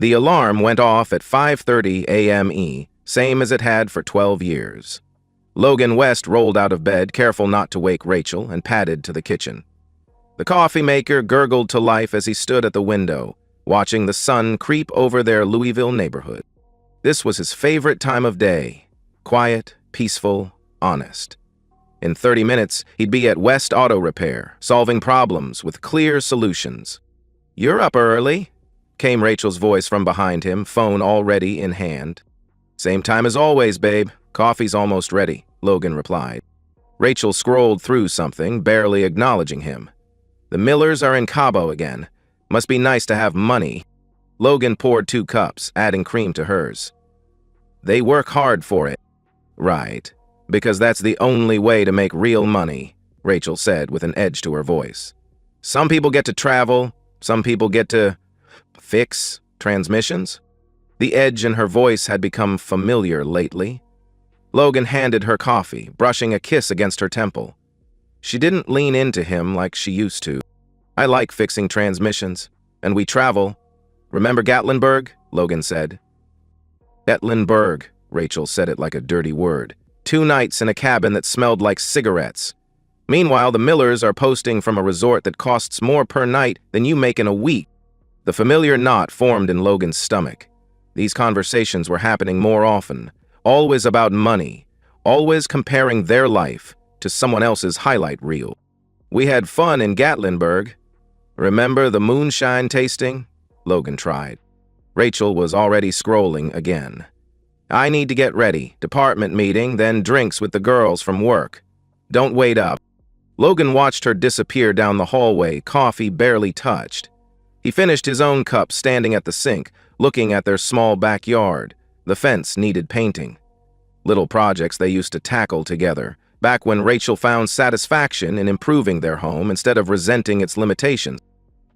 The alarm went off at 5:30 a.m., same as it had for 12 years. Logan West rolled out of bed, careful not to wake Rachel, and padded to the kitchen. The coffee maker gurgled to life as he stood at the window, watching the sun creep over their Louisville neighborhood. This was his favorite time of day. Quiet, peaceful, honest. In 30 minutes, he'd be at West Auto Repair, solving problems with clear solutions. "You're up early," came Rachel's voice from behind him, phone already in hand. "Same time as always, babe. Coffee's almost ready," Logan replied. Rachel scrolled through something, barely acknowledging him. "The Millers are in Cabo again. Must be nice to have money." Logan poured 2 cups, adding cream to hers. "They work hard for it." "Right, because that's the only way to make real money," Rachel said with an edge to her voice. "Some people get to travel, some people get to fix transmissions." The edge in her voice had become familiar lately. Logan handed her coffee, brushing a kiss against her temple. She didn't lean into him like she used to. "I like fixing transmissions, and we travel. Remember Gatlinburg?" Logan said. Gatlinburg, Rachel said it like a dirty word. 2 nights in a cabin that smelled like cigarettes. Meanwhile, the Millers are posting from a resort that costs more per night than you make in a week. The familiar knot formed in Logan's stomach. These conversations were happening more often, always about money, always comparing their life to someone else's highlight reel. "We had fun in Gatlinburg. Remember the moonshine tasting?" Logan tried. Rachel was already scrolling again. "I need to get ready. Department meeting, then drinks with the girls from work. Don't wait up." Logan watched her disappear down the hallway, coffee barely touched. He finished his own cup standing at the sink, looking at their small backyard. The fence needed painting. Little projects they used to tackle together, back when Rachel found satisfaction in improving their home instead of resenting its limitations.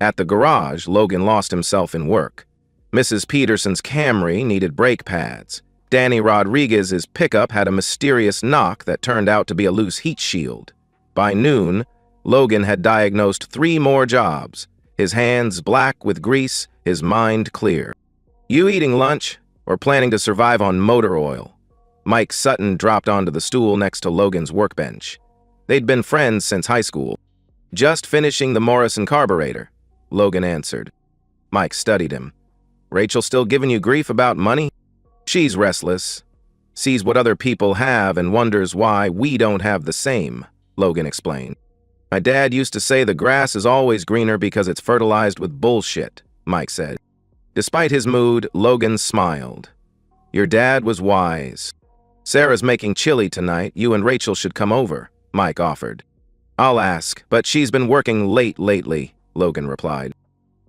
At the garage, Logan lost himself in work. Mrs. Peterson's Camry needed brake pads. Danny Rodriguez's pickup had a mysterious knock that turned out to be a loose heat shield. By noon, Logan had diagnosed 3 more jobs, his hands black with grease, his mind clear. "You eating lunch, or planning to survive on motor oil?" Mike Sutton dropped onto the stool next to Logan's workbench. They'd been friends since high school. "Just finishing the Morrison carburetor," Logan answered. Mike studied him. "Rachel still giving you grief about money?" "She's restless, sees what other people have and wonders why we don't have the same," Logan explained. "My dad used to say the grass is always greener because it's fertilized with bullshit," Mike said. Despite his mood, Logan smiled. "Your dad was wise." "Sarah's making chili tonight. You and Rachel should come over," Mike offered. "I'll ask, but she's been working late lately," Logan replied.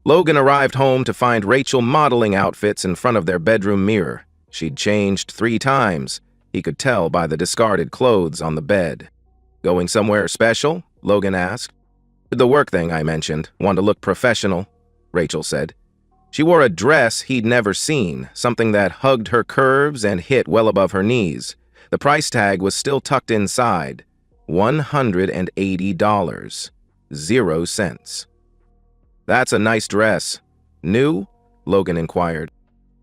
Logan arrived home to find Rachel modeling outfits in front of their bedroom mirror. She'd changed 3 times. He could tell by the discarded clothes on the bed. "Going somewhere special?" Logan asked. "The work thing I mentioned. Want to look professional," Rachel said. She wore a dress he'd never seen, something that hugged her curves and hit well above her knees. The price tag was still tucked inside. $180. 0 cents. "That's a nice dress." "New?" Logan inquired.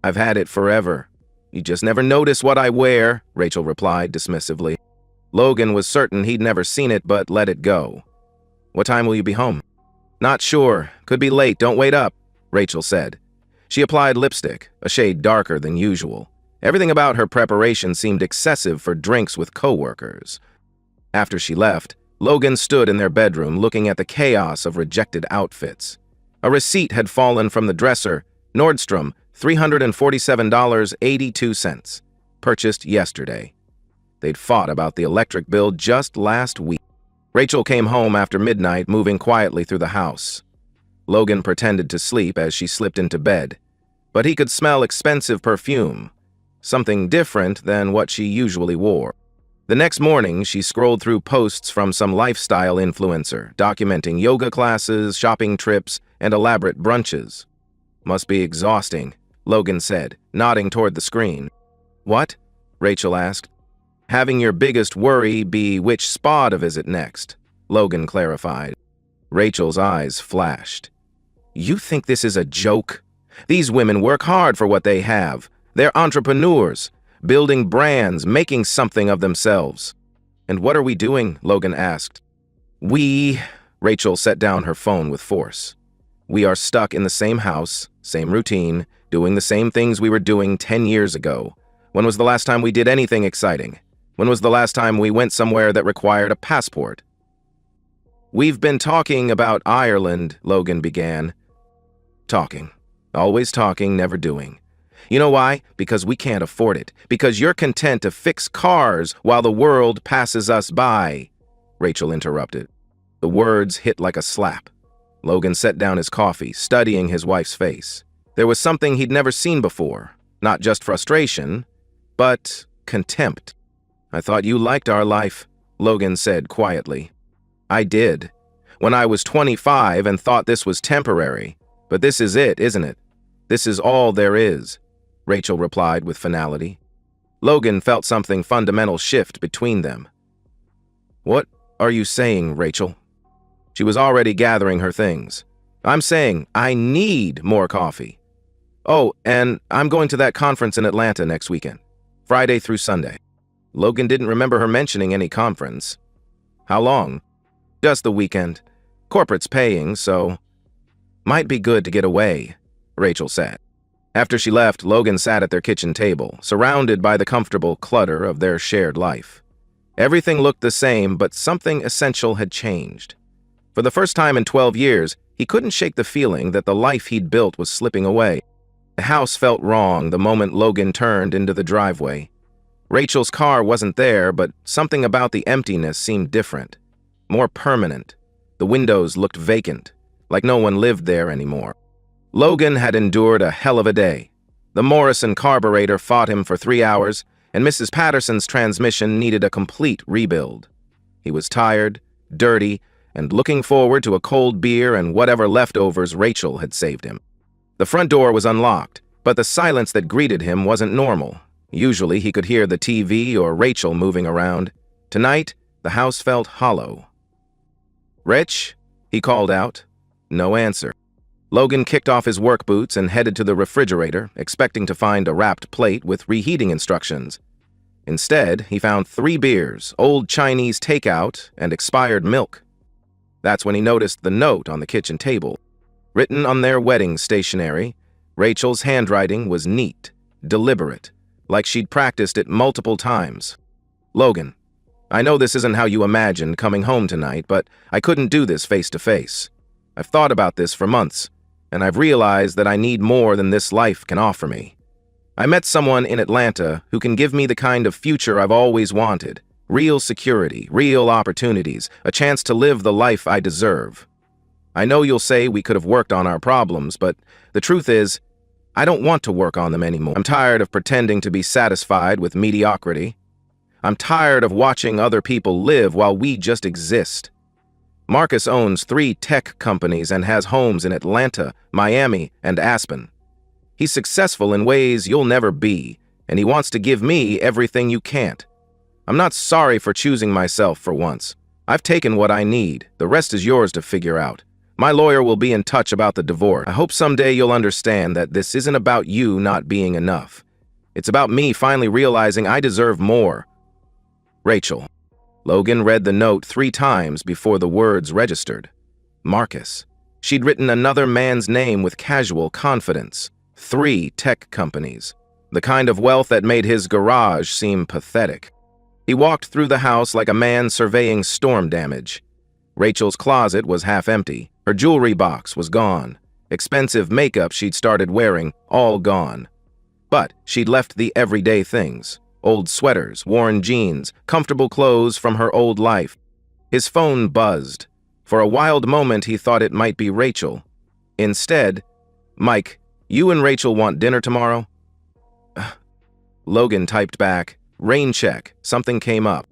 "I've had it forever. You just never notice what I wear," Rachel replied dismissively. Logan was certain he'd never seen it, but let it go. "What time will you be home?" "Not sure. Could be late. Don't wait up," Rachel said. She applied lipstick, a shade darker than usual. Everything about her preparation seemed excessive for drinks with coworkers. After she left, Logan stood in their bedroom looking at the chaos of rejected outfits. A receipt had fallen from the dresser. Nordstrom, $347.82. Purchased yesterday. They'd fought about the electric bill just last week. Rachel came home after midnight, moving quietly through the house. Logan pretended to sleep as she slipped into bed, but he could smell expensive perfume, something different than what she usually wore. The next morning, she scrolled through posts from some lifestyle influencer, documenting yoga classes, shopping trips, and elaborate brunches. "Must be exhausting," Logan said, nodding toward the screen. "What?" Rachel asked. "Having your biggest worry be which spa to visit next," Logan clarified. Rachel's eyes flashed. "You think this is a joke? These women work hard for what they have. They're entrepreneurs, building brands, making something of themselves. And what are we doing? Logan asked. Rachel set down her phone with force. We are stuck in the same house, same routine, doing the same things we were doing 10 years ago. When was the last time we did anything exciting? When was the last time we went somewhere that required a passport? We've been talking about Ireland, Logan began. Talking. Always talking, never doing. You know why? Because we can't afford it. Because you're content to fix cars while the world passes us by, Rachel interrupted. The words hit like a slap. Logan set down his coffee, studying his wife's face. There was something he'd never seen before. Not just frustration, but contempt. I thought you liked our life, Logan said quietly. I did. When I was 25 and thought this was temporary. But this is it, isn't it? This is all there is, Rachel replied with finality. Logan felt something fundamental shift between them. What are you saying, Rachel? She was already gathering her things. I'm saying I need more coffee. Oh, and I'm going to that conference in Atlanta next weekend, Friday through Sunday. Logan didn't remember her mentioning any conference. How long? Just the weekend. Corporate's paying, so might be good to get away, Rachel said. After she left, Logan sat at their kitchen table, surrounded by the comfortable clutter of their shared life. Everything looked the same, but something essential had changed. For the first time in 12 years, he couldn't shake the feeling that the life he'd built was slipping away. The house felt wrong the moment Logan turned into the driveway. Rachel's car wasn't there, but something about the emptiness seemed different, more permanent. The windows looked vacant, like no one lived there anymore. Logan had endured a hell of a day. The Morrison carburetor fought him for 3 hours, and Mrs. Patterson's transmission needed a complete rebuild. He was tired, dirty, and looking forward to a cold beer and whatever leftovers Rachel had saved him. The front door was unlocked, but the silence that greeted him wasn't normal. Usually he could hear the TV or Rachel moving around. Tonight, the house felt hollow. "Rich?" he called out. No answer. Logan kicked off his work boots and headed to the refrigerator, expecting to find a wrapped plate with reheating instructions. Instead, he found 3 beers, old Chinese takeout, and expired milk. That's when he noticed the note on the kitchen table. Written on their wedding stationery, Rachel's handwriting was neat, deliberate, like she'd practiced it multiple times. Logan, I know this isn't how you imagined coming home tonight, but I couldn't do this face to face. I've thought about this for months, and I've realized that I need more than this life can offer me. I met someone in Atlanta who can give me the kind of future I've always wanted. Real security, real opportunities, a chance to live the life I deserve. I know you'll say we could have worked on our problems, but the truth is, I don't want to work on them anymore. I'm tired of pretending to be satisfied with mediocrity. I'm tired of watching other people live while we just exist. Marcus owns 3 tech companies and has homes in Atlanta, Miami, and Aspen. He's successful in ways you'll never be, and he wants to give me everything you can't. I'm not sorry for choosing myself for once. I've taken what I need. The rest is yours to figure out. My lawyer will be in touch about the divorce. I hope someday you'll understand that this isn't about you not being enough. It's about me finally realizing I deserve more. Rachel. Logan read the note 3 times before the words registered. Marcus. She'd written another man's name with casual confidence. 3 tech companies. The kind of wealth that made his garage seem pathetic. He walked through the house like a man surveying storm damage. Rachel's closet was half empty. Her jewelry box was gone. Expensive makeup she'd started wearing, all gone. But she'd left the everyday things. Old sweaters, worn jeans, comfortable clothes from her old life. His phone buzzed. For a wild moment he thought it might be Rachel. Instead, "Mike, you and Rachel want dinner tomorrow?" Logan typed back, "Rain check." Something came up.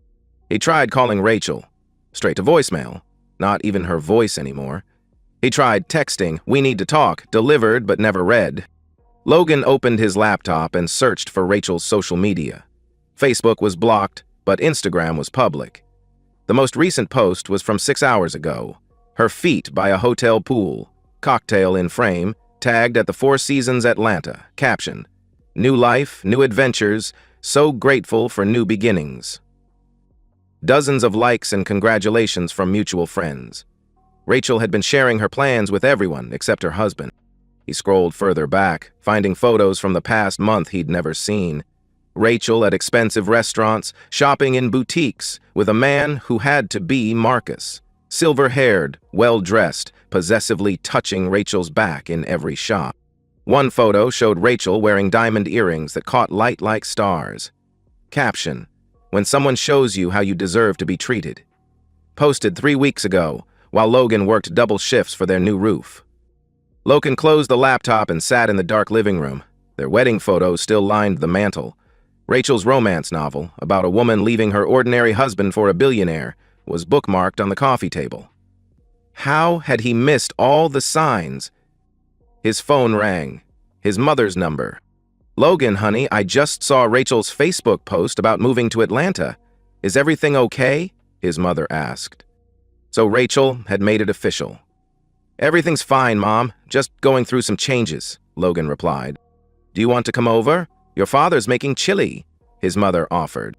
He tried calling Rachel. Straight to voicemail. Not even her voice anymore. He tried texting, "We need to talk," delivered but never read. Logan opened his laptop and searched for Rachel's social media. Facebook was blocked, but Instagram was public. The most recent post was from 6 hours ago. Her feet by a hotel pool, cocktail in frame, tagged at the Four Seasons Atlanta. Caption: New life, new adventures, so grateful for new beginnings. Dozens of likes and congratulations from mutual friends. Rachel had been sharing her plans with everyone except her husband. He scrolled further back, finding photos from the past month he'd never seen. Rachel at expensive restaurants, shopping in boutiques, with a man who had to be Marcus. Silver-haired, well-dressed, possessively touching Rachel's back in every shot. One photo showed Rachel wearing diamond earrings that caught light like stars. Caption: When someone shows you how you deserve to be treated. Posted 3 weeks ago, while Logan worked double shifts for their new roof. Logan closed the laptop and sat in the dark living room. Their wedding photos still lined the mantel. Rachel's romance novel, about a woman leaving her ordinary husband for a billionaire, was bookmarked on the coffee table. How had he missed all the signs? His phone rang. His mother's number. "Logan, honey, I just saw Rachel's Facebook post about moving to Atlanta. Is everything okay?" his mother asked. So Rachel had made it official. "Everything's fine, Mom. Just going through some changes," Logan replied. "Do you want to come over? Your father's making chili," his mother offered.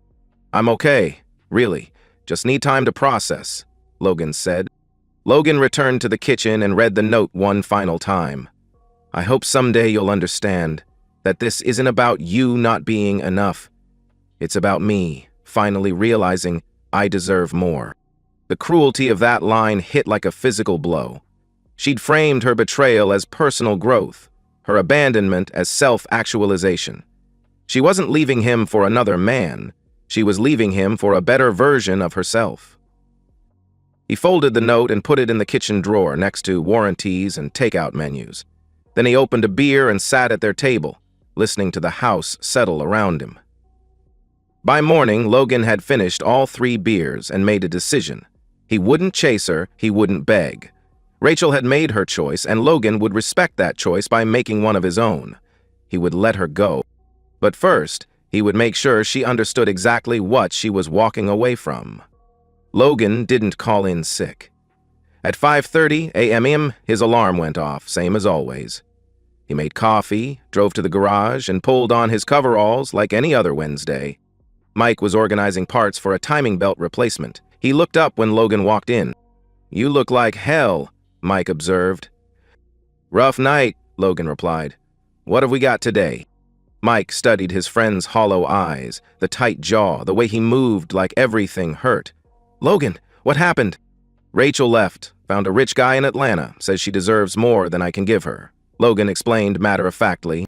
"I'm okay, really. Just need time to process," Logan said. Logan returned to the kitchen and read the note one final time. "I hope someday you'll understand that this isn't about you not being enough. It's about me finally realizing I deserve more." The cruelty of that line hit like a physical blow. She'd framed her betrayal as personal growth, her abandonment as self-actualization. She wasn't leaving him for another man. She was leaving him for a better version of herself. He folded the note and put it in the kitchen drawer next to warranties and takeout menus. Then he opened a beer and sat at their table, listening to the house settle around him. By morning, Logan had finished all 3 beers and made a decision. He wouldn't chase her, he wouldn't beg. Rachel had made her choice, and Logan would respect that choice by making one of his own. He would let her go. But first, he would make sure she understood exactly what she was walking away from. Logan didn't call in sick. At 5:30 a.m., his alarm went off, same as always. He made coffee, drove to the garage, and pulled on his coveralls like any other Wednesday. Mike was organizing parts for a timing belt replacement. He looked up when Logan walked in. "You look like hell," Mike observed. "Rough night," Logan replied. "What have we got today?" Mike studied his friend's hollow eyes, the tight jaw, the way he moved like everything hurt. "Logan, what happened?" "Rachel left, found a rich guy in Atlanta, says she deserves more than I can give her," Logan explained matter-of-factly.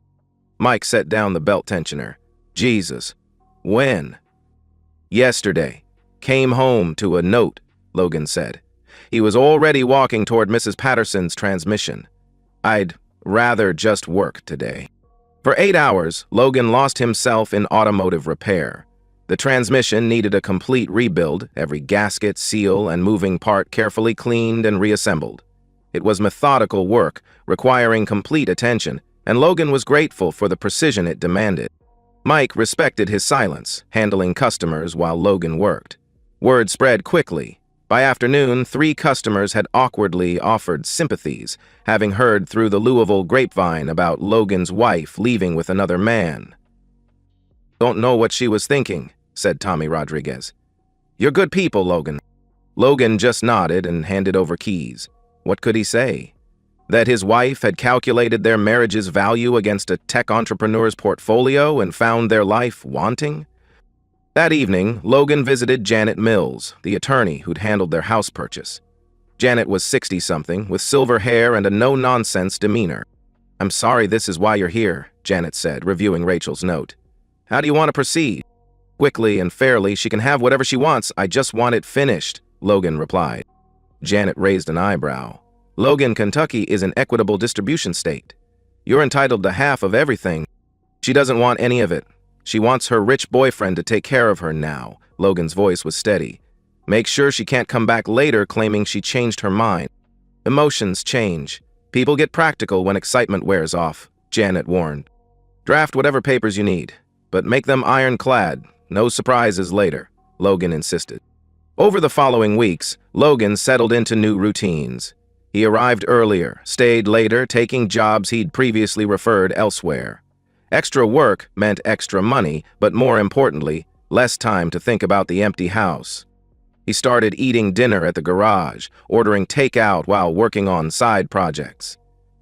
Mike set down the belt tensioner. "Jesus. When?" "Yesterday. Came home to a note," Logan said. He was already walking toward Mrs. Patterson's transmission. "I'd rather just work today." For 8 hours, Logan lost himself in automotive repair. The transmission needed a complete rebuild, every gasket, seal, and moving part carefully cleaned and reassembled. It was methodical work, requiring complete attention, and Logan was grateful for the precision it demanded. Mike respected his silence, handling customers while Logan worked. Word spread quickly. By afternoon, 3 customers had awkwardly offered sympathies, having heard through the Louisville grapevine about Logan's wife leaving with another man. "Don't know what she was thinking," said Tommy Rodriguez. "You're good people, Logan." Logan just nodded and handed over keys. What could he say? That his wife had calculated their marriage's value against a tech entrepreneur's portfolio and found their life wanting? That evening, Logan visited Janet Mills, the attorney who'd handled their house purchase. Janet was 60-something, with silver hair and a no-nonsense demeanor. "I'm sorry this is why you're here," Janet said, reviewing Rachel's note. "How do you want to proceed?" "Quickly and fairly, she can have whatever she wants. I just want it finished," Logan replied. Janet raised an eyebrow. "Logan, Kentucky is an equitable distribution state. You're entitled to half of everything." "She doesn't want any of it. She wants her rich boyfriend to take care of her now." Logan's voice was steady. "Make sure she can't come back later claiming she changed her mind." "Emotions change. People get practical when excitement wears off," Janet warned. "Draft whatever papers you need, but make them ironclad. No surprises later," Logan insisted. Over the following weeks, Logan settled into new routines. He arrived earlier, stayed later, taking jobs he'd previously referred elsewhere. Extra work meant extra money, but more importantly, less time to think about the empty house. He started eating dinner at the garage, ordering takeout while working on side projects.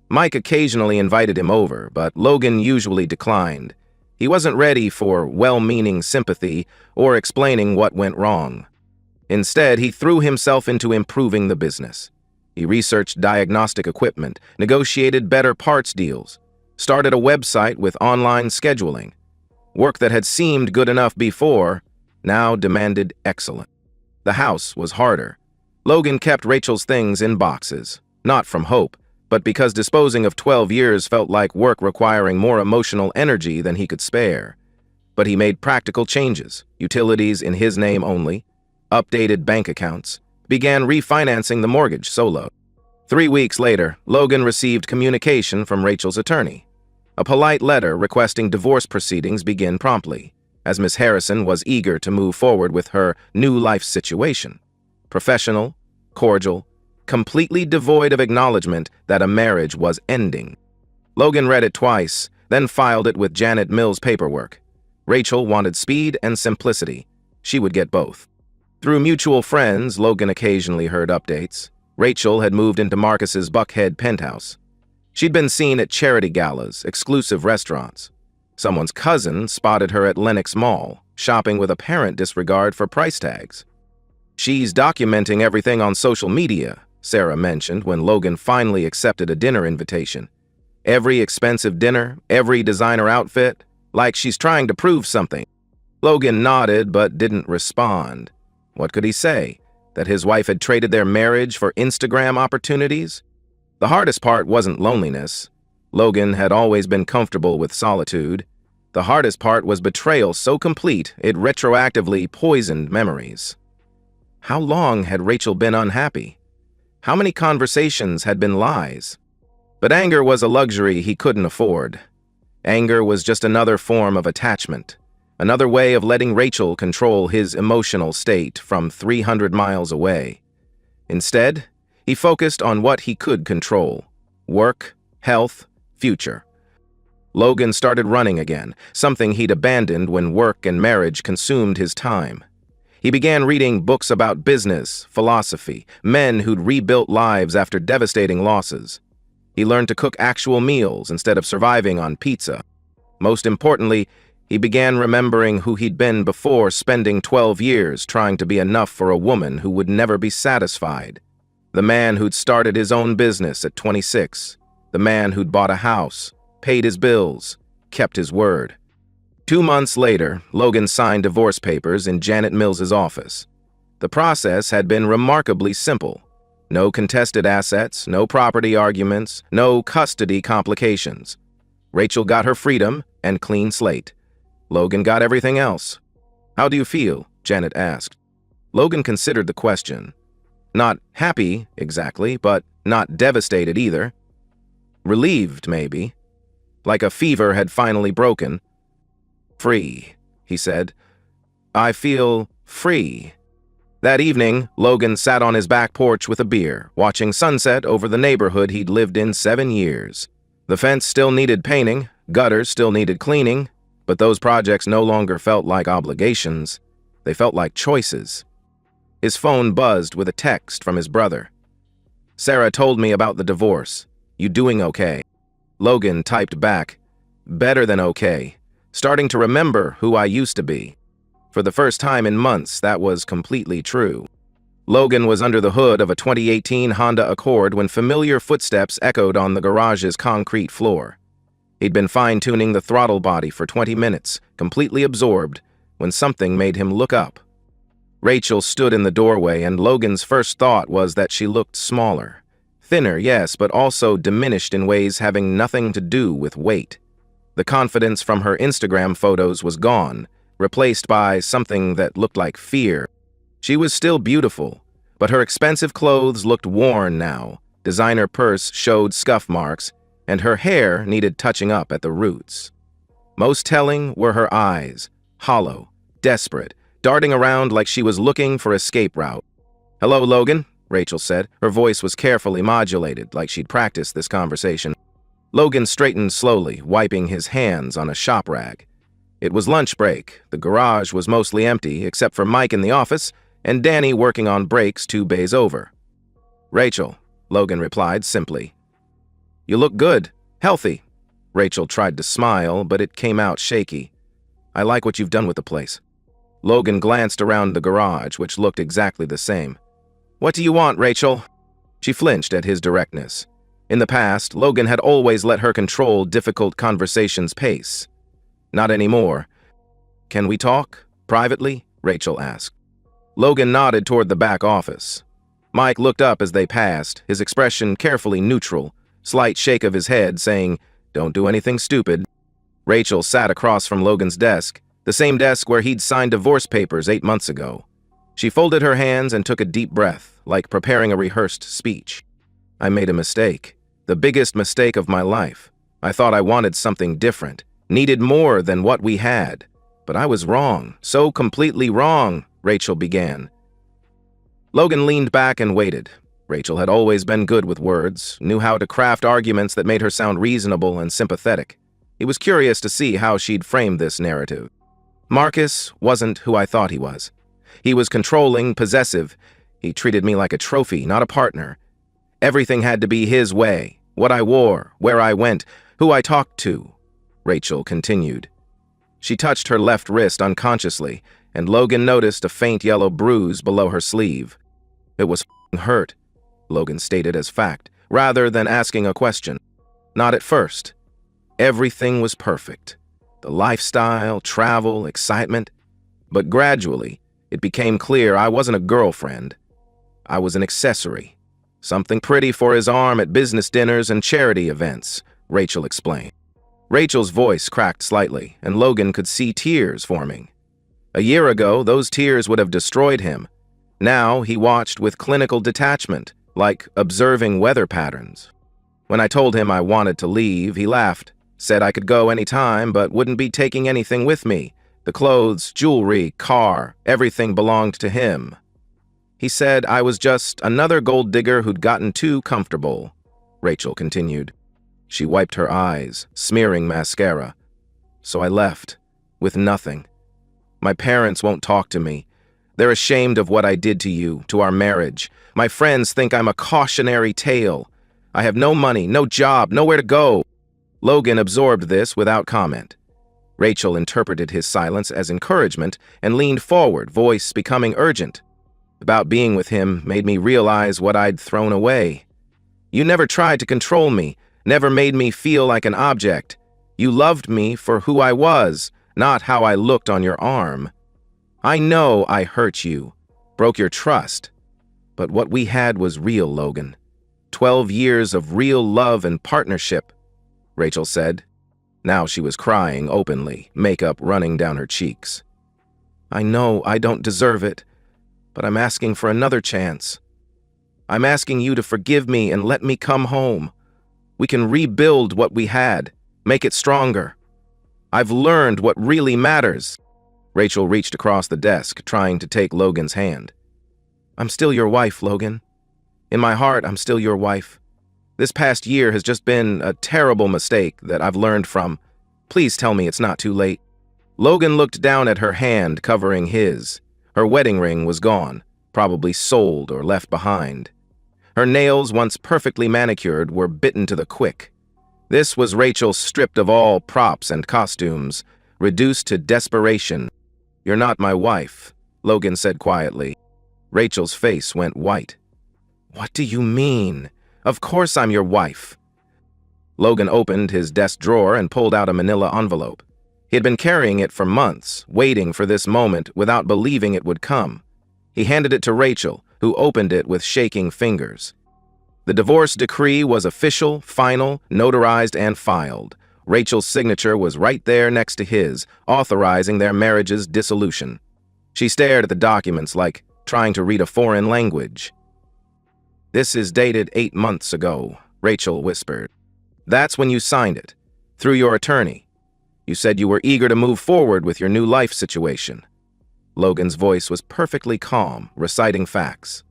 Mike occasionally invited him over, but Logan usually declined. He wasn't ready for well-meaning sympathy or explaining what went wrong. Instead, he threw himself into improving the business. He researched diagnostic equipment, negotiated better parts deals, started a website with online scheduling. Work that had seemed good enough before now demanded excellence. The house was harder. Logan kept Rachel's things in boxes, not from hope, but because disposing of 12 years felt like work requiring more emotional energy than he could spare. But he made practical changes, utilities in his name only, updated bank accounts, began refinancing the mortgage solo. 3 weeks later, Logan received communication from Rachel's attorney. A polite letter requesting divorce proceedings begin promptly, as Miss Harrison was eager to move forward with her new life situation. Professional, cordial, completely devoid of acknowledgement that a marriage was ending. Logan read it twice, then filed it with Janet Mills' paperwork. Rachel wanted speed and simplicity. She would get both. Through mutual friends, Logan occasionally heard updates. Rachel had moved into Marcus's Buckhead penthouse. She'd been seen at charity galas, exclusive restaurants. Someone's cousin spotted her at Lenox Mall, shopping with apparent disregard for price tags. "She's documenting everything on social media," Sarah mentioned when Logan finally accepted a dinner invitation. "Every expensive dinner, every designer outfit, like she's trying to prove something." Logan nodded but didn't respond. What could he say? That his wife had traded their marriage for Instagram opportunities? The hardest part wasn't loneliness. Logan had always been comfortable with solitude. The hardest part was betrayal so complete it retroactively poisoned memories. How long had Rachel been unhappy? How many conversations had been lies? But anger was a luxury he couldn't afford. Anger was just another form of attachment, another way of letting Rachel control his emotional state from 300 miles away. Instead, he focused on what he could control: work, health, future. Logan started running again, something he'd abandoned when work and marriage consumed his time. He began reading books about business, philosophy, men who'd rebuilt lives after devastating losses. He learned to cook actual meals instead of surviving on pizza. Most importantly, he began remembering who he'd been before spending 12 years trying to be enough for a woman who would never be satisfied. The man who'd started his own business at 26. The man who'd bought a house, paid his bills, kept his word. 2 months later, Logan signed divorce papers in Janet Mills's office. The process had been remarkably simple. No contested assets, no property arguments, no custody complications. Rachel got her freedom and clean slate. Logan got everything else. "How do you feel?" Janet asked. Logan considered the question. Not happy, exactly, but not devastated either. Relieved, maybe. Like a fever had finally broken. "Free," he said. "I feel free." That evening, Logan sat on his back porch with a beer, watching sunset over the neighborhood he'd lived in 7 years. The fence still needed painting, gutters still needed cleaning, but those projects no longer felt like obligations. They felt like choices. His phone buzzed with a text from his brother. "Sarah told me about the divorce. You doing okay?" Logan typed back, "Better than okay. Starting to remember who I used to be." For the first time in months, that was completely true. Logan was under the hood of a 2018 Honda Accord when familiar footsteps echoed on the garage's concrete floor. He'd been fine-tuning the throttle body for 20 minutes, completely absorbed, when something made him look up. Rachel stood in the doorway, and Logan's first thought was that she looked smaller. Thinner, yes, but also diminished in ways having nothing to do with weight. The confidence from her Instagram photos was gone, replaced by something that looked like fear. She was still beautiful, but her expensive clothes looked worn now. Designer purse showed scuff marks, and her hair needed touching up at the roots. Most telling were her eyes, hollow, desperate, darting around like she was looking for escape route. "Hello, Logan," Rachel said. Her voice was carefully modulated, like she'd practiced this conversation. Logan straightened slowly, wiping his hands on a shop rag. It was lunch break. The garage was mostly empty, except for Mike in the office and Danny working on brakes 2 bays over. "Rachel," Logan replied simply. "You look good. Healthy." Rachel tried to smile, but it came out shaky. "I like what you've done with the place." Logan glanced around the garage, which looked exactly the same. "What do you want, Rachel?" She flinched at his directness. In the past, Logan had always let her control difficult conversations' pace. Not anymore. "Can we talk? Privately?" Rachel asked. Logan nodded toward the back office. Mike looked up as they passed, his expression carefully neutral, slight shake of his head saying, "Don't do anything stupid." Rachel sat across from Logan's desk, the same desk where he'd signed divorce papers 8 months ago. She folded her hands and took a deep breath, like preparing a rehearsed speech. "I made a mistake. The biggest mistake of my life. I thought I wanted something different, needed more than what we had. But I was wrong, so completely wrong," Rachel began. Logan leaned back and waited. Rachel had always been good with words, knew how to craft arguments that made her sound reasonable and sympathetic. He was curious to see how she'd frame this narrative. "Marcus wasn't who I thought he was. He was controlling, possessive. He treated me like a trophy, not a partner. Everything had to be his way. What I wore, where I went, who I talked to," Rachel continued. She touched her left wrist unconsciously, and Logan noticed a faint yellow bruise below her sleeve. "It was hurt," Logan stated as fact, rather than asking a question. "Not at first. Everything was perfect. The lifestyle, travel, excitement. But gradually, it became clear I wasn't a girlfriend. I was an accessory. Something pretty for his arm at business dinners and charity events," Rachel explained. Rachel's voice cracked slightly, and Logan could see tears forming. A year ago, those tears would have destroyed him. Now he watched with clinical detachment, like observing weather patterns. When I told him I wanted to leave, he laughed, said I could go any time but wouldn't be taking anything with me. The clothes, jewelry, car, everything belonged to him. He said I was just another gold digger who'd gotten too comfortable," Rachel continued. She wiped her eyes, smearing mascara. "So I left, with nothing. My parents won't talk to me. They're ashamed of what I did to you, to our marriage. My friends think I'm a cautionary tale. I have no money, no job, nowhere to go." Logan absorbed this without comment. Rachel interpreted his silence as encouragement and leaned forward, voice becoming urgent. "About being with him made me realize what I'd thrown away. You never tried to control me, never made me feel like an object. You loved me for who I was, not how I looked on your arm. I know I hurt you, broke your trust. But what we had was real, Logan. 12 years of real love and partnership," Rachel said. Now she was crying openly, makeup running down her cheeks. "I know I don't deserve it, but I'm asking for another chance. I'm asking you to forgive me and let me come home. We can rebuild what we had, make it stronger. I've learned what really matters." Rachel reached across the desk, trying to take Logan's hand. "I'm still your wife, Logan. In my heart, I'm still your wife. This past year has just been a terrible mistake that I've learned from. Please tell me it's not too late." Logan looked down at her hand covering his. Her wedding ring was gone, probably sold or left behind. Her nails, once perfectly manicured, were bitten to the quick. This was Rachel stripped of all props and costumes, reduced to desperation. "You're not my wife," Logan said quietly. Rachel's face went white. "What do you mean? Of course I'm your wife." Logan opened his desk drawer and pulled out a manila envelope. He had been carrying it for months, waiting for this moment without believing it would come. He handed it to Rachel, who opened it with shaking fingers. The divorce decree was official, final, notarized, and filed. Rachel's signature was right there next to his, authorizing their marriage's dissolution. She stared at the documents like trying to read a foreign language. "This is dated 8 months ago," Rachel whispered. "That's when you signed it, through your attorney. You said you were eager to move forward with your new life situation." Logan's voice was perfectly calm, reciting facts.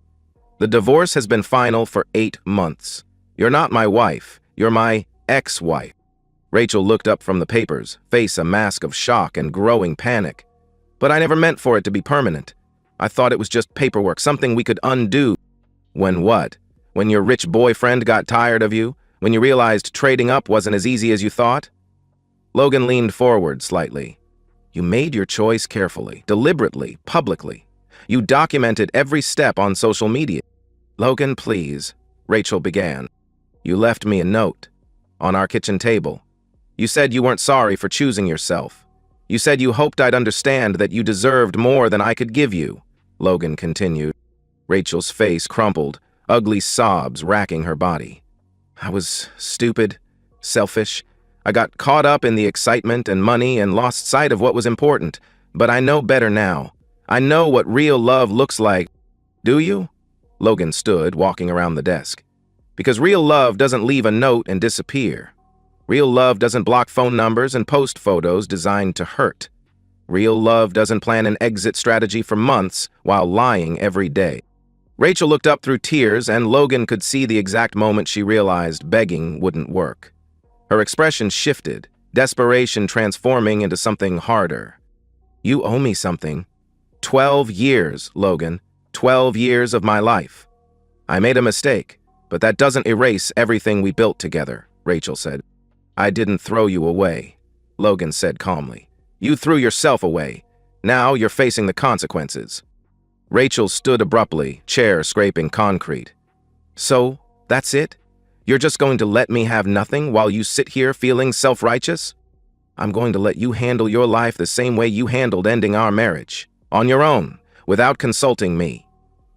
The divorce has been final for 8 months. You're not my wife. You're my ex-wife. Rachel looked up from the papers, face a mask of shock and growing panic. But I never meant for it to be permanent. I thought it was just paperwork, something we could undo. When what? When your rich boyfriend got tired of you? When you realized trading up wasn't as easy as you thought? Logan leaned forward slightly. You made your choice carefully, deliberately, publicly. You documented every step on social media. Logan, please, Rachel began. You left me a note on our kitchen table. You said you weren't sorry for choosing yourself. You said you hoped I'd understand that you deserved more than I could give you, Logan continued. Rachel's face crumpled, ugly sobs racking her body. I was stupid, selfish. I got caught up in the excitement and money and lost sight of what was important. But I know better now. I know what real love looks like. Do you? Logan stood, walking around the desk. Because real love doesn't leave a note and disappear. Real love doesn't block phone numbers and post photos designed to hurt. Real love doesn't plan an exit strategy for months while lying every day. Rachel looked up through tears, and Logan could see the exact moment she realized begging wouldn't work. Her expression shifted, desperation transforming into something harder. You owe me something. 12 years, Logan. 12 years of my life. I made a mistake, but that doesn't erase everything we built together, Rachel said. I didn't throw you away, Logan said calmly. You threw yourself away. Now you're facing the consequences. Rachel stood abruptly, chair scraping concrete. So, that's it? You're just going to let me have nothing while you sit here feeling self-righteous? I'm going to let you handle your life the same way you handled ending our marriage. On your own, without consulting me.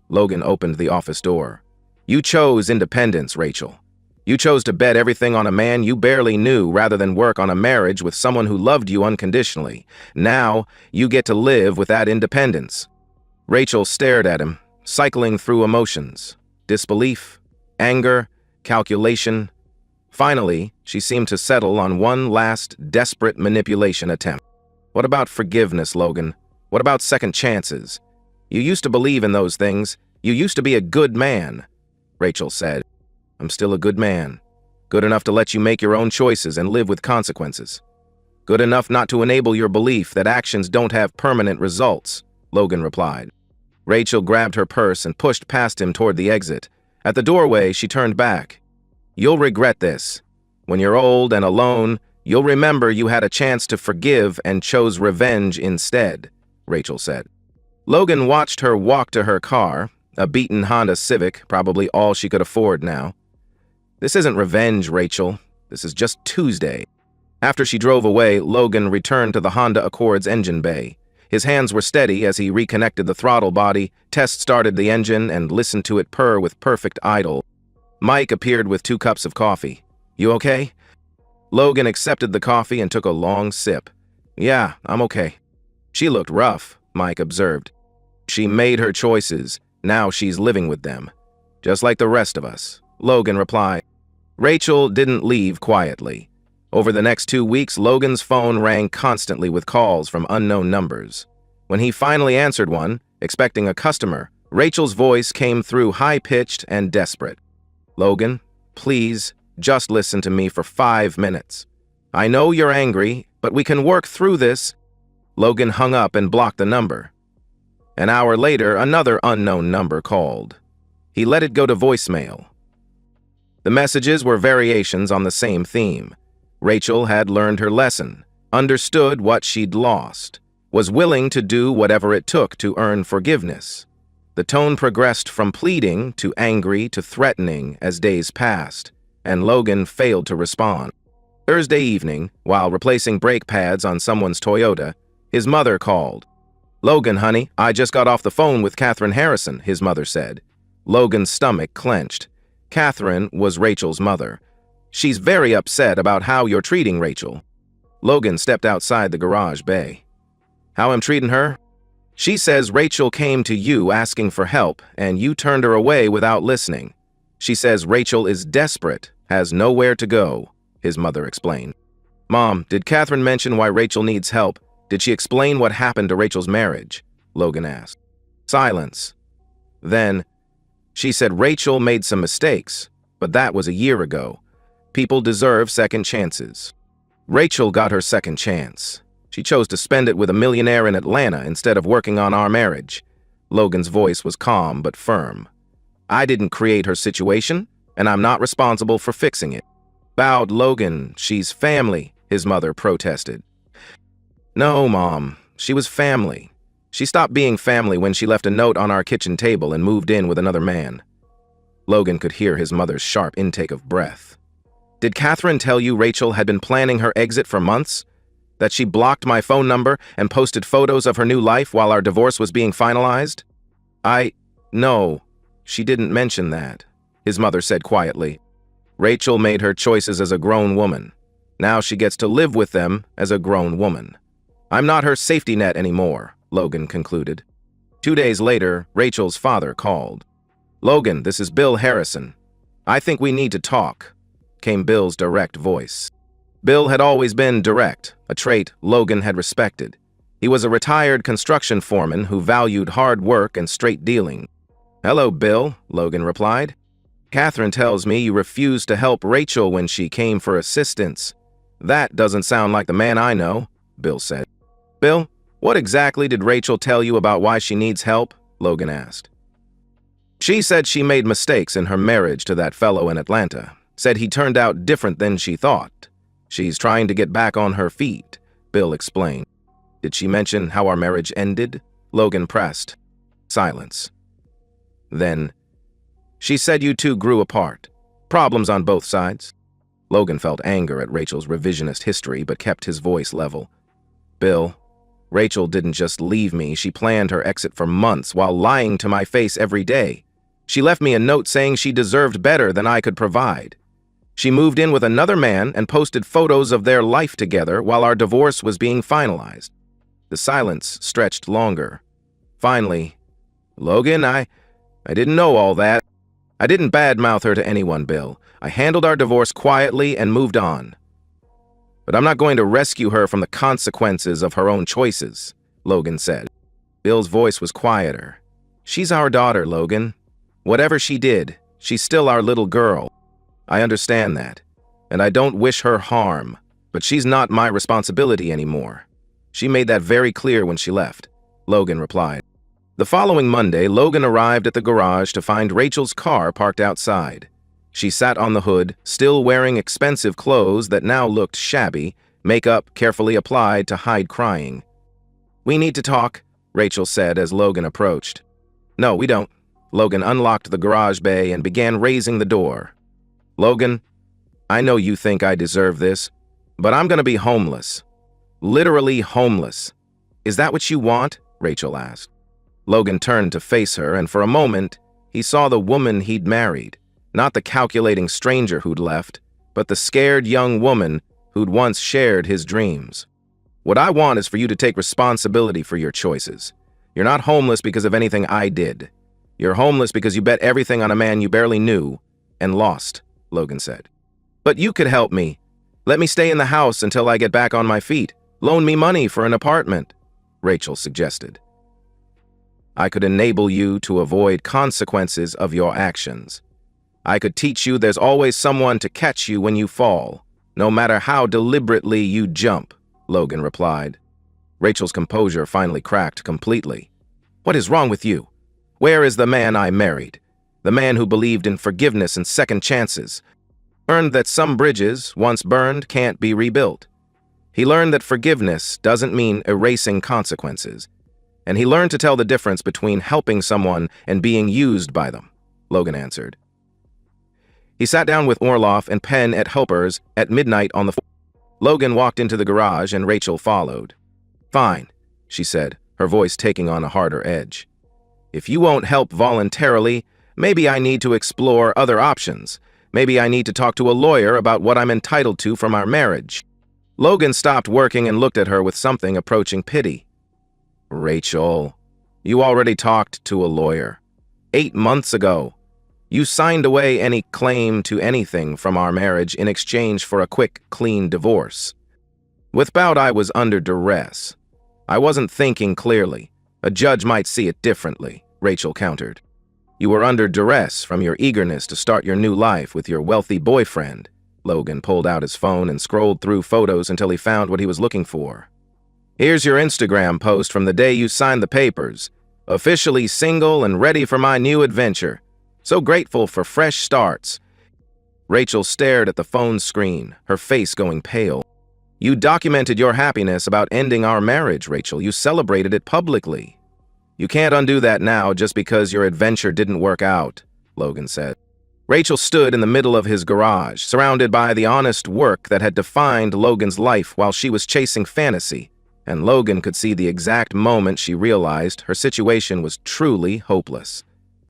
Logan opened the office door. You chose independence, Rachel. You chose to bet everything on a man you barely knew rather than work on a marriage with someone who loved you unconditionally. Now, you get to live with that independence. Rachel stared at him, cycling through emotions. Disbelief, anger, calculation. Finally, she seemed to settle on one last, desperate manipulation attempt. What about forgiveness, Logan? What about second chances? You used to believe in those things. You used to be a good man, Rachel said. I'm still a good man. Good enough to let you make your own choices and live with consequences. Good enough not to enable your belief that actions don't have permanent results, Logan replied. Rachel grabbed her purse and pushed past him toward the exit. At the doorway, she turned back. You'll regret this. When you're old and alone, you'll remember you had a chance to forgive and chose revenge instead, Rachel said. Logan watched her walk to her car, a beaten Honda Civic, probably all she could afford now. This isn't revenge, Rachel. This is just Tuesday. After she drove away, Logan returned to the Honda Accord's engine bay. His hands were steady as he reconnected the throttle body, test-started the engine, and listened to it purr with perfect idle. Mike appeared with 2 cups of coffee. You okay? Logan accepted the coffee and took a long sip. Yeah, I'm okay. She looked rough, Mike observed. She made her choices. Now she's living with them. Just like the rest of us, Logan replied. Rachel didn't leave quietly. Over the next 2 weeks, Logan's phone rang constantly with calls from unknown numbers. When he finally answered one, expecting a customer, Rachel's voice came through high-pitched and desperate. Logan, please, just listen to me for 5 minutes. I know you're angry, but we can work through this. Logan hung up and blocked the number. An hour later, another unknown number called. He let it go to voicemail. The messages were variations on the same theme. Rachel had learned her lesson, understood what she'd lost, was willing to do whatever it took to earn forgiveness. The tone progressed from pleading to angry to threatening as days passed, and Logan failed to respond. Thursday evening, while replacing brake pads on someone's Toyota, his mother called. Logan, honey, I just got off the phone with Catherine Harrison, his mother said. Logan's stomach clenched. Catherine was Rachel's mother. She's very upset about how you're treating Rachel. Logan stepped outside the garage bay. How I'm treating her? She says Rachel came to you asking for help, and you turned her away without listening. She says Rachel is desperate, has nowhere to go, his mother explained. Mom, did Catherine mention why Rachel needs help? Did she explain what happened to Rachel's marriage? Logan asked. Silence. Then, She said Rachel made some mistakes, but that was a year ago. People deserve second chances. Rachel got her second chance. She chose to spend it with a millionaire in Atlanta instead of working on our marriage. Logan's voice was calm but firm. I didn't create her situation, and I'm not responsible for fixing it. Bowed Logan, she's family, his mother protested. No, Mom, she was family. She stopped being family when she left a note on our kitchen table and moved in with another man. Logan could hear his mother's sharp intake of breath. Did Catherine tell you Rachel had been planning her exit for months? That she blocked my phone number and posted photos of her new life while our divorce was being finalized? No, she didn't mention that, his mother said quietly. Rachel made her choices as a grown woman. Now she gets to live with them as a grown woman. I'm not her safety net anymore, Logan concluded. 2 days later, Rachel's father called. Logan, this is Bill Harrison. I think we need to talk, came Bill's direct voice. Bill had always been direct, a trait Logan had respected. He was a retired construction foreman who valued hard work and straight dealing. Hello, Bill, Logan replied. Catherine tells me you refused to help Rachel when she came for assistance. That doesn't sound like the man I know, Bill said. Bill, what exactly did Rachel tell you about why she needs help? Logan asked. She said she made mistakes in her marriage to that fellow in Atlanta, said he turned out different than she thought. She's trying to get back on her feet, Bill explained. Did she mention how our marriage ended? Logan pressed. Silence. Then, she said you two grew apart. Problems on both sides. Logan felt anger at Rachel's revisionist history but kept his voice level. Bill, Rachel didn't just leave me, she planned her exit for months while lying to my face every day. She left me a note saying she deserved better than I could provide. She moved in with another man and posted photos of their life together while our divorce was being finalized. The silence stretched longer. Finally, Logan, I didn't know all that. I didn't badmouth her to anyone, Bill. I handled our divorce quietly and moved on. But I'm not going to rescue her from the consequences of her own choices, Logan said. Bill's voice was quieter. She's our daughter, Logan. Whatever she did, she's still our little girl. I understand that, and I don't wish her harm, but she's not my responsibility anymore. She made that very clear when she left, Logan replied. The following Monday, Logan arrived at the garage to find Rachel's car parked outside. She sat on the hood, still wearing expensive clothes that now looked shabby, makeup carefully applied to hide crying. We need to talk, Rachel said as Logan approached. No, we don't. Logan unlocked the garage bay and began raising the door. Logan, I know you think I deserve this, but I'm going to be homeless. Literally homeless. Is that what you want? Rachel asked. Logan turned to face her, and for a moment, he saw the woman he'd married. Not the calculating stranger who'd left, but the scared young woman who'd once shared his dreams. What I want is for you to take responsibility for your choices. You're not homeless because of anything I did. You're homeless because you bet everything on a man you barely knew and lost, Logan said. But you could help me. Let me stay in the house until I get back on my feet. Loan me money for an apartment, Rachel suggested. I could enable you to avoid consequences of your actions. I could teach you there's always someone to catch you when you fall, no matter how deliberately you jump, Logan replied. Rachel's composure finally cracked completely. What is wrong with you? Where is the man I married? The man who believed in forgiveness and second chances. Learned that some bridges, once burned, can't be rebuilt. He learned that forgiveness doesn't mean erasing consequences. And he learned to tell the difference between helping someone and being used by them, Logan answered. He sat down with Orloff and Penn at Helpers at midnight on the floor. Logan walked into the garage and Rachel followed. Fine, she said, her voice taking on a harder edge. If you won't help voluntarily, maybe I need to explore other options. Maybe I need to talk to a lawyer about what I'm entitled to from our marriage. Logan stopped working and looked at her with something approaching pity. Rachel, you already talked to a lawyer. 8 months ago. You signed away any claim to anything from our marriage in exchange for a quick, clean divorce. Without I was under duress. I wasn't thinking clearly. A judge might see it differently, Rachel countered. You were under duress from your eagerness to start your new life with your wealthy boyfriend. Logan pulled out his phone and scrolled through photos until he found what he was looking for. Here's your Instagram post from the day you signed the papers. Officially single and ready for my new adventure. So grateful for fresh starts. Rachel stared at the phone screen, her face going pale. You documented your happiness about ending our marriage, Rachel. You celebrated it publicly. You can't undo that now just because your adventure didn't work out, Logan said. Rachel stood in the middle of his garage, surrounded by the honest work that had defined Logan's life while she was chasing fantasy, and Logan could see the exact moment she realized her situation was truly hopeless.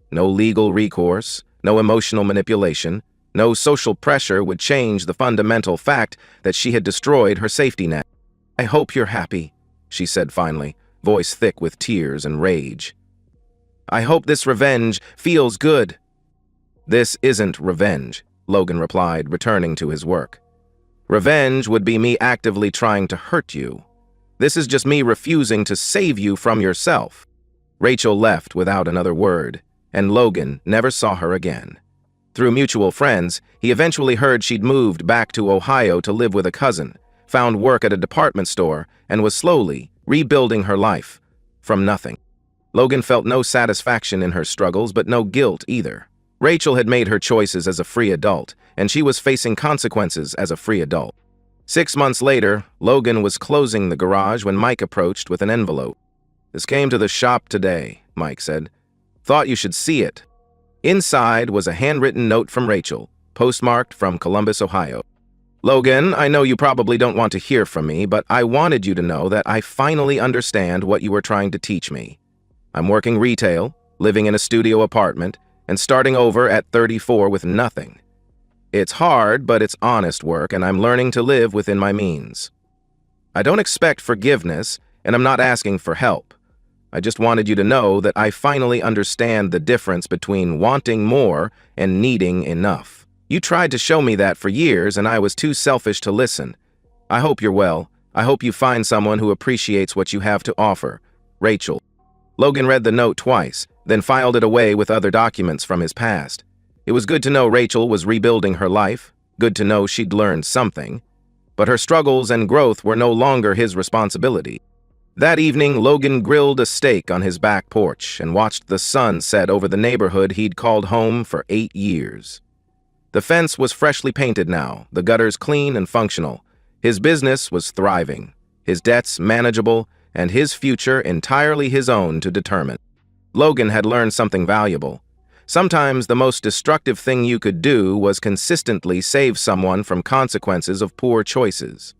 No legal recourse, no emotional manipulation, no social pressure would change the fundamental fact that she had destroyed her safety net. I hope you're happy, she said finally, voice thick with tears and rage. I hope this revenge feels good. This isn't revenge, Logan replied, returning to his work. Revenge would be me actively trying to hurt you. This is just me refusing to save you from yourself. Rachel left without another word, and Logan never saw her again. Through mutual friends, he eventually heard she'd moved back to Ohio to live with a cousin, found work at a department store, and was slowly rebuilding her life from nothing. Logan felt no satisfaction in her struggles, but no guilt either. Rachel had made her choices as a free adult, and she was facing consequences as a free adult. 6 months later, Logan was closing the garage when Mike approached with an envelope. This came to the shop today, Mike said. Thought you should see it. Inside was a handwritten note from Rachel, postmarked from Columbus, Ohio. Logan, I know you probably don't want to hear from me, but I wanted you to know that I finally understand what you were trying to teach me. I'm working retail, living in a studio apartment, and starting over at 34 with nothing. It's hard, but it's honest work, and I'm learning to live within my means. I don't expect forgiveness, and I'm not asking for help. I just wanted you to know that I finally understand the difference between wanting more and needing enough. You tried to show me that for years, and I was too selfish to listen. I hope you're well. I hope you find someone who appreciates what you have to offer. Rachel. Logan read the note twice, then filed it away with other documents from his past. It was good to know Rachel was rebuilding her life, good to know she'd learned something, but her struggles and growth were no longer his responsibility. That evening, Logan grilled a steak on his back porch and watched the sun set over the neighborhood he'd called home for 8 years. The fence was freshly painted now, the gutters clean and functional. His business was thriving, his debts manageable, and his future entirely his own to determine. Logan had learned something valuable. Sometimes the most destructive thing you could do was consistently save someone from consequences of poor choices.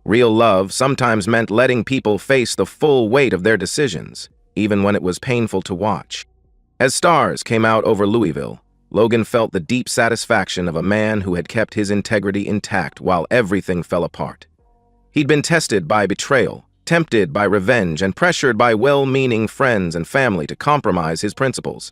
Real love sometimes meant letting people face the full weight of their decisions, even when it was painful to watch. As stars came out over Louisville, Logan felt the deep satisfaction of a man who had kept his integrity intact while everything fell apart. He'd been tested by betrayal, tempted by revenge, and pressured by well-meaning friends and family to compromise his principles.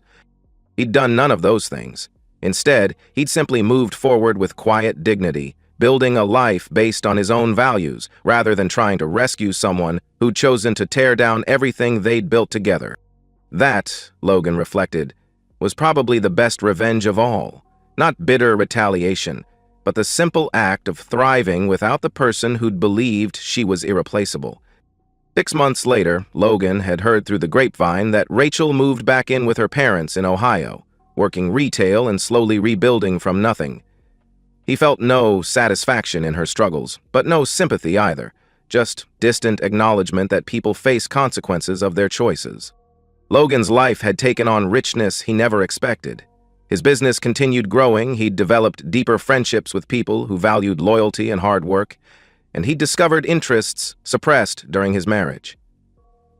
He'd done none of those things. Instead, he'd simply moved forward with quiet dignity, building a life based on his own values, rather than trying to rescue someone who'd chosen to tear down everything they'd built together. That, Logan reflected, was probably the best revenge of all. Not bitter retaliation, but the simple act of thriving without the person who'd believed she was irreplaceable. 6 months later, Logan had heard through the grapevine that Rachel moved back in with her parents in Ohio, working retail and slowly rebuilding from nothing. He felt no satisfaction in her struggles, but no sympathy either, just distant acknowledgement that people face consequences of their choices. Logan's life had taken on richness he never expected. His business continued growing, he'd developed deeper friendships with people who valued loyalty and hard work, and he discovered interests suppressed during his marriage.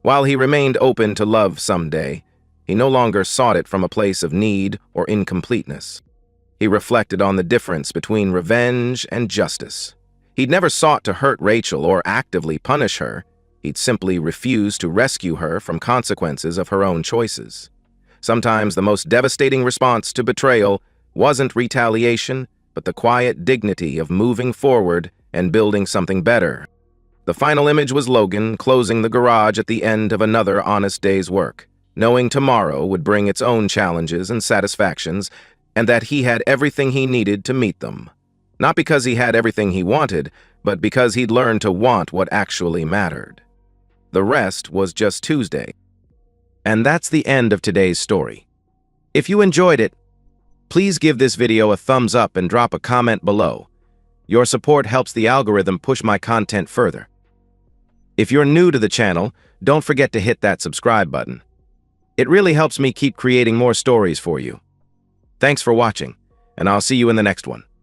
While he remained open to love someday, he no longer sought it from a place of need or incompleteness. He reflected on the difference between revenge and justice. He'd never sought to hurt Rachel or actively punish her. He'd simply refused to rescue her from consequences of her own choices. Sometimes the most devastating response to betrayal wasn't retaliation, but the quiet dignity of moving forward and building something better. The final image was Logan closing the garage at the end of another honest day's work. knowing tomorrow would bring its own challenges and satisfactions, and that he had everything he needed to meet them. Not because he had everything he wanted, but because he'd learned to want what actually mattered. The rest was just Tuesday. And that's the end of today's story. If you enjoyed it, please give this video a thumbs up and drop a comment below. Your support helps the algorithm push my content further. If you're new to the channel, don't forget to hit that subscribe button. It really helps me keep creating more stories for you. Thanks for watching, and I'll see you in the next one.